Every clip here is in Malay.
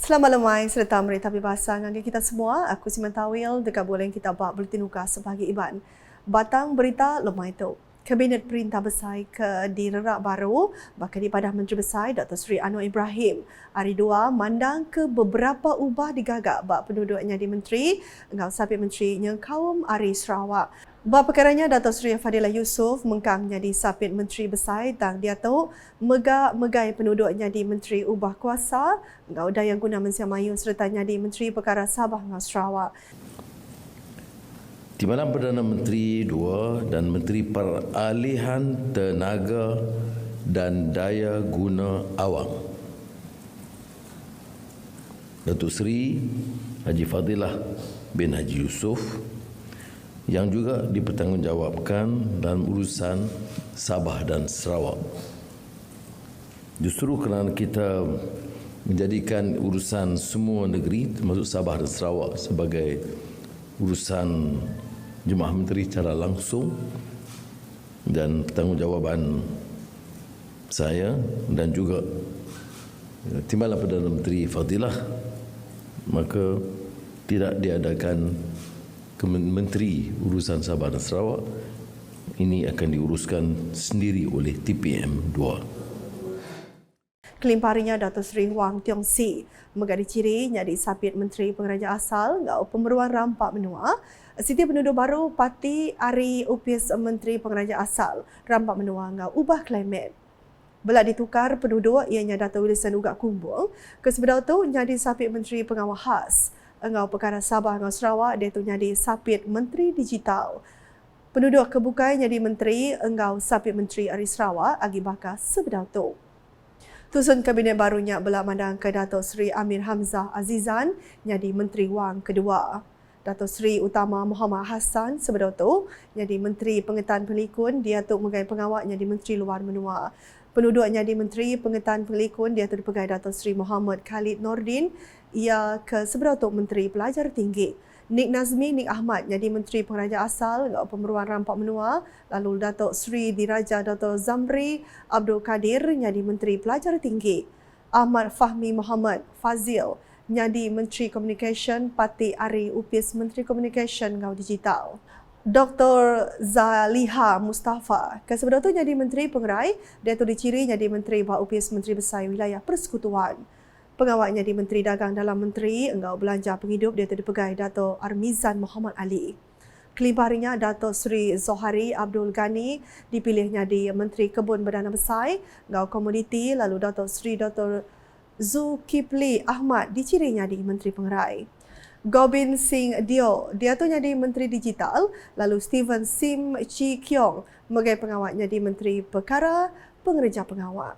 Selamat lemai serta merita bebasa dengan kita semua. Aku Siman Tawil dekat boleh kita buat berita nukas sebagai Iban. Batang berita lemai itu. Kabinet Perintah Besar ke direrak baru bakal dipadah Menteri Besar Dr. Sri Anwar Ibrahim. Hari 2 mandang ke beberapa ubah digagak bak penduduknya di Menteri, engkau sabit Menteri nya kaum Ari Sarawak. Bak perkaranya Dato' Sri Fadilah Yusof mengkang jadi sapit Menteri Besar dan dia tahu megai penduduknya di Menteri Ubah Kuasa, engkau daya guna Mensiam Mayu serta jadi Menteri Perkara Sabah dan Sarawak. Timbalan Perdana Menteri 2 dan Menteri Peralihan Tenaga dan Daya Guna Awam, Datuk Seri Haji Fadilah bin Haji Yusof, yang juga dipertanggungjawabkan dalam urusan Sabah dan Sarawak. Justru kerana kita menjadikan urusan semua negeri termasuk Sabah dan Sarawak sebagai urusan Jemaah Menteri secara langsung dan pertanggungjawaban saya dan juga Timbalan Perdana Menteri Fadilah, maka tidak diadakan Menteri Urusan Sabah dan Sarawak. Ini akan diuruskan sendiri oleh TPM 2. Kelimparinya Dato' Sri Wang Tiong Si megadi ciri jadi sapit Menteri Pengraja Asal ngau pemeruan rampak menua. Siti penduduk baru Parti Ari Upis Menteri Pengraja Asal rampak menua ngau ubah klimat. Belak ditukar penduduk ianya Dato' Wilson Ugak Kumbul ke sebedau tu jadi sapit Menteri Pengawal Khas. Engau Perkara Sabah ngau Sarawak dia tu jadi sapit Menteri Digital. Penduduk kebukai jadi Menteri engau sapit Menteri Ari Sarawak agi bakal sebedau tu. Tusun Kabinet barunya belak mandang ke Dato' Sri Amir Hamzah Azizan jadi Menteri Wang kedua. Dato' Sri Utama Muhammad Hassan sebedau tu jadi Menteri Pengetan Pelikun dia tu megai pengawal jadi Menteri Luar Menua. Penduduknya di Menteri Pengetan Pelikun dia tu dipegai Dato' Sri Muhammad Khalid Nordin, ia ke sebedau tu Menteri Pelajar Tinggi. Nik Nazmi Nik Ahmad jadi Menteri Pengraja Asal ngau pemeruan rampak menua, lalu Dato' Sri Diraja Dato' Zamri Abdul Kadir jadi Menteri Pelajar Tinggi. Ahmad Fahmi Muhammad Fazil jadi Menteri Komunikasi Parti Ari Upis Menteri Komunikasi ngau Digital. Dr. Zaliha Mustafa ke sebedau tu jadi Menteri Pengerai, dia tu diciri jadi Menteri Bak Upis Menteri Besar Wilayah Persekutuan. Pengawalnya di Menteri Dagang Dalam Menteri Engkau Belanja Penghidup dia tu dipegai Dato' Armizan Muhammad Ali. Kelimparinya Dato' Sri Zohari Abdul Ghani dipilihnya di Menteri Kebun Berdana Besar, Engkau Komoditi, lalu Dato' Sri Dr. Zulkifli Ahmad dicirinya di Menteri Pengerai. Gobind Singh Dio, dia tu jadi Menteri Digital, lalu Stephen Sim Chi Kiong sebagai pengawalnya di Menteri Perkara Pengereja Pengawal.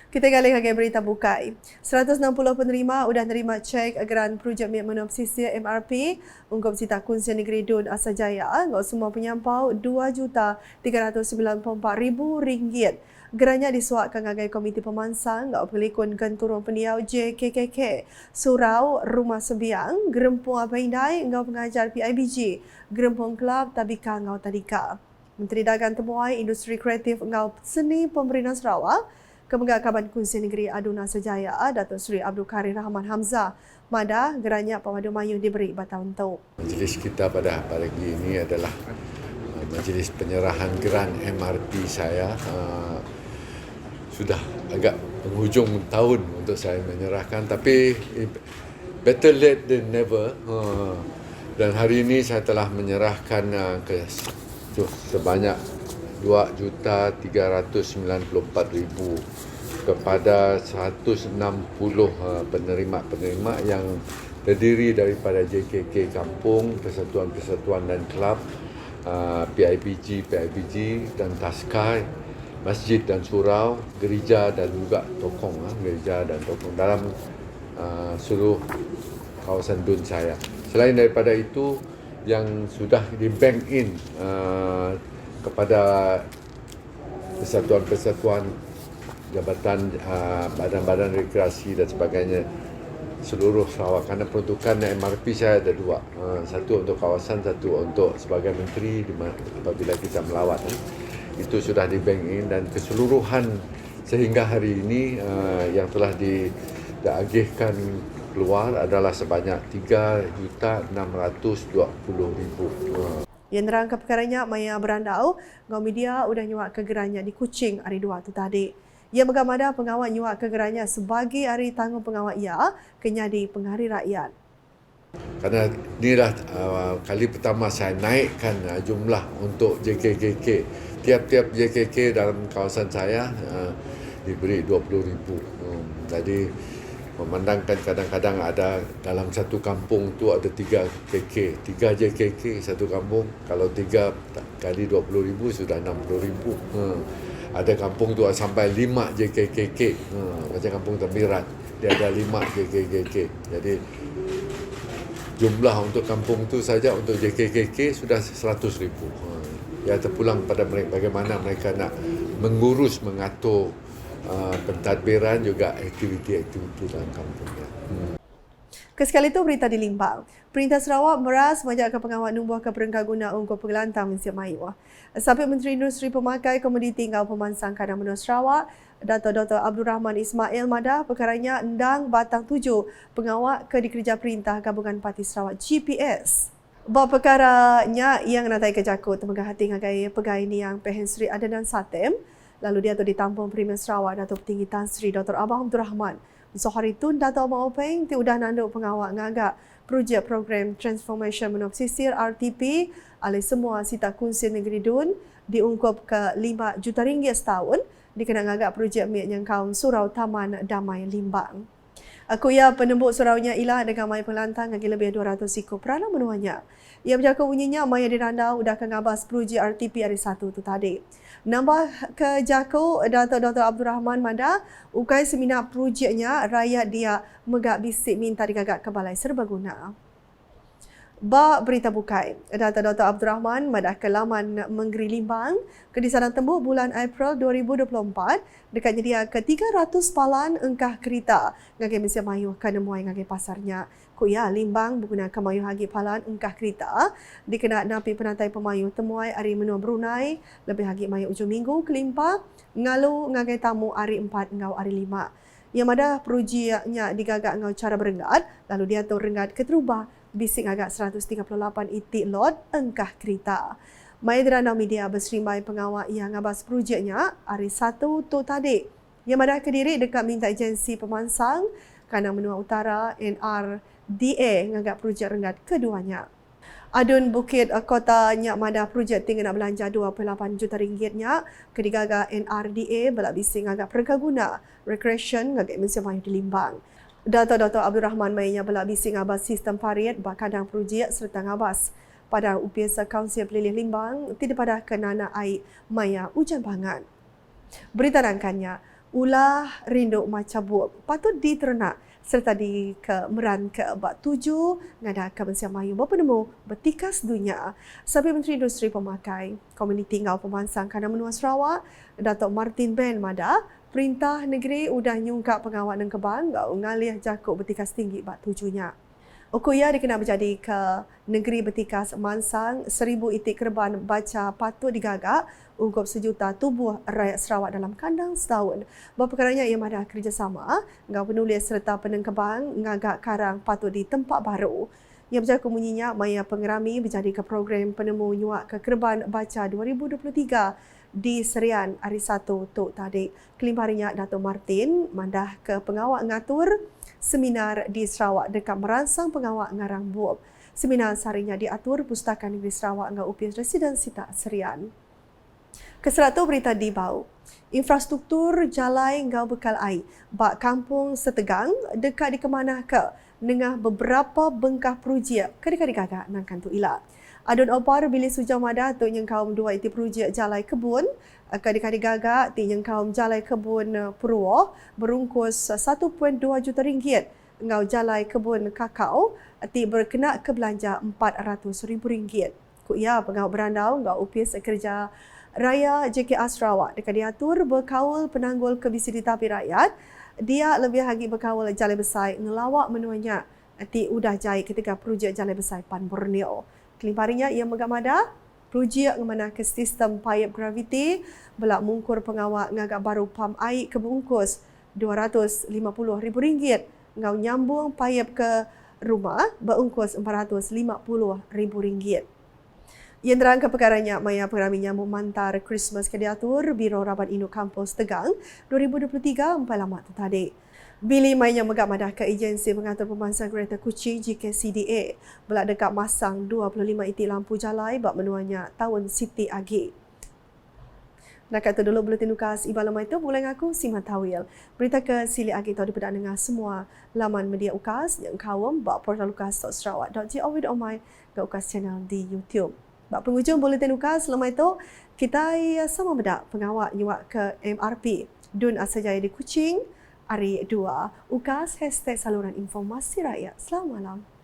Kita galih lagi berita bukai. 160 penerima sudah nerima cek geran projek minimum pesisir MRP untuk Cita Kunsian Negeri Dun Asajaya. Untuk semua penyampau RM2,394,000. Gerannya disuatkan sebagai Komiti Pemansang untuk Pelikun Genturung Pendiau JKKK, Surau Rumah Sebiang, Gerempung Apaindai untuk pengajar PIBG, Gerempung Kelab Tabika untuk Tadika. Menteri Dagang Temuai Industri Kreatif untuk Seni Pemerintahan Sarawak, Kemenggak Kaban Kunsian Negeri Aduna Sejaya, Datuk Seri Abdul Karim Rahman Hamzah, Mada gerannya Pemadu Mayu diberi batang tu. Majlis kita pada pagi ini adalah majlis penyerahan geran MRP saya. Sudah agak penghujung tahun untuk saya menyerahkan, tapi better late than never. Dan hari ini saya telah menyerahkan ke sebanyak 2,394,000 kepada 160 penerima-penerima yang terdiri daripada JKK Kampung, Persatuan-Persatuan dan Kelab, PIBG dan Taskai, masjid dan surau, gereja dan juga tokong, dalam seluruh kawasan Dun saya. Selain daripada itu, yang sudah di bank in kepada persatuan-persatuan, jabatan, badan-badan rekreasi dan sebagainya seluruh Sarawak, kerana peruntukan MRP saya ada dua, satu untuk kawasan, satu untuk sebagai menteri apabila kita melawat. Itu sudah di bank in dan keseluruhan sehingga hari ini yang telah diagihkan keluar adalah sebanyak 3,620,000. Yang nerang ke perkaranya maya berandau ngau media udah nyuak kegeranya di Kuching hari 2 tu tadi. Ia mengamada pengawal nyuak kegeranya sebagai hari tanggung pengawal ia kenyadi penghari rakyat. Kerana inilah kali pertama saya naikkan jumlah untuk JKKK. Tiap-tiap JKK dalam kawasan saya diberi 20,000. Jadi memandangkan kadang-kadang ada dalam satu kampung tu ada 3 KK, 3 JKK satu kampung. Kalau 3 kali 20,000 sudah 60,000. Ada kampung tu sampai 5 JKKK. Macam kampung Temirat, dia ada 5 JKKK. Jadi jumlah untuk kampung tu saja untuk JKKK sudah 100,000. Ya terpulang pada mereka bagaimana mereka nak mengurus, mengatur pentadbiran juga aktiviti-aktiviti dalam kampungnya. Kesekali itu berita di Limbang. Perintah Sarawak meras mengajakkan pengawal numbuh ke perengkah guna untuk pengelantang Malaysia Melayu. Sahabat Menteri Industri Pemakai Komoditi Ngau Pemansang Kadang Menua Sarawak, Dr. Abdul Rahman Ismail Madah perkaranya endang batang 7 pengawal ke dikerja perintah Gabungan Parti Sarawak GPS. Bab perkaranya yang natai ke Jakut temegah hati ngagai pegawai ni yang Pehen Sri Adenan Satem. Lalu dia tu ditampung Premier Sarawak Datuk Petinggi Tan Sri Dr. Abang Abdul Rahman. Sohari tun Dato' Abang Openg ti udah nanduk pengawal ngagak projek program Transformation Menop Sisir RTP oleh semua sita kunci negeri Dun diungkup ke RM5 juta setahun dikena ngagak projek miak yang kaum Surau Taman Damai Limbang. Kuya penembuk suraunya ilah dengan mai pelantang lagi lebih 200 ikut peranan menuanya. Ia bercakap bunyinya maya dirandau udah ke ngabas projek RTP hari 1 tu tadi. Nambah ke Jako, Dr. Abdul Rahman Madah, ukai seminar projeknya rakyat dia megak bisik minta digagak ke Balai Serbaguna. Ba berita bukai, Dr. Abdul Rahman Madah ke laman Menggeri Limbang, ke di sana tembuk bulan April 2024, dekat nyedia ke 300 palan engkah kereta ngagai Malaysia Melayu ke nemuai ngagai pasarnya. Kuya Limbang menggunakan mayu hagi palan engkah kereta dikena napi penantai pemayu temuai hari menua Brunei lebih hagi mayu ujung minggu kelimpa ngalu ngagai tamu hari 4 ngau hari 5. Yang ada perujiannya digagak ngau cara berenggat lalu dia tu renggat keterubah bisik agak 138 itik lot engkah kereta. Mai derana media berserimbai pengawal yang ngabas perujiannya hari 1 tu tadi. Yang ada Kediri dekat minta agensi pemansang Kadang Menua Utara NRDA ngagak projek renggat keduanya. Adun Bukit Kota Nyak Madah projek tinggal nak belanja 28 juta ringgitnya ke digaga NRDA belak bising ngagak perengkah guna recreation ngagak Malaysia Melayu di Limbang. Dr. Abdul Rahman mainnya belak bising ngabas sistem pariat bakadang projek serta ngabas pada UPS Kaunsil Pelilih Limbang tidak pada kenana air maya hujan bangan. Berita rangkannya ulah rindu macam buat patut diternak serta di ke meran ke bak 7 ngada ke Malaysia Melayu berpenemu bertikas dunia. Sahabat Menteri Industri Pemakai Komuniti Ngau Pemansang Kadang Menua Sarawak, Datuk Martin Ben Madah, perintah negeri udah nyungkap pengawal dan kebang ngau ngalih Jakut bertikas tinggi bak 7-nya. Ukuya dikena berjadi ke negeri bertikas Mansang 1,000 itik kerban baca patut digagak ungkup sejuta tubuh rakyat Sarawak dalam kandang setahun. Berperkaranya ia ada kerjasama dengan penulis serta penengkebang ngagak karang patut di tempat baru. Yang berjaga bunyinya maya pengerami berjadi ke program penemu nyuak ke kerban baca 2023 di Serian hari 1 tu tadi. Kelimparinya Dato' Martin mandah ke pengawal ngatur seminar di Sarawak dekat merangsang pengawal ngarang buab. Seminar seharinya diatur Pustakaan Negeri Sarawak dengan UPS Residensi Tak Serian. Keseratu berita di Bau. Infrastruktur jalai ngau bekal air bak kampung Setegang dekat di kemanah ke dengan beberapa bengkah projek kedekat-dekat nangkan tu ilah. Adun opar bilis sujau madah tu yang kaum 2 iti projek jalai kebun kedekat gagak ti yang kaum jalai kebun Purwo berungkus 1.2 juta ringgit ngau jalai kebun kakao ti berkena ke belanja RM400,000. Kuya pengau berandau ngau UPS kerja Raya JKA Sarawak dekat diatur berkawal penanggul kebisi ditapi rakyat. Dia lebih lagi berkawal jalai besar ngelawak menuanya ti udah jai ketika projek jalai besar Pan Borneo. Kelimparinya ia megamada projek ngemana ke sistem pipe graviti belak mungkur pengawal ngagak baru pam air kebungkus RM250,000 ngau nyambung payap ke rumah berungkus RM450,000. Yang terangkan perkaranya Maya Pengerami nyambung mantar Christmas ke diatur Biro Rabat Induk Kampus Tegang 2023 empat lama tadi. Bili mainnya megak madah ke agensi mengatur pemasangan kereta Kuching GKCDA belak dekat masang 25 itik lampu jalai bak menuanya tahun Siti Agi. Nak kata dulu buletin ukas Ibalamai itu mulai aku Siman Tawil. Berita ke Sili Agi tahu dipedak dengan semua laman media ukas yang kawam bak portal ukas.sarawak.gov.my ke ukas channel di YouTube. Bak penghujung buletin ukas lemai itu kita sama bedak pengawak nyuak ke MRP Dun Asajaya di Kuching Hari 2 ukas #saluran informasi rakyat. Selamat malam.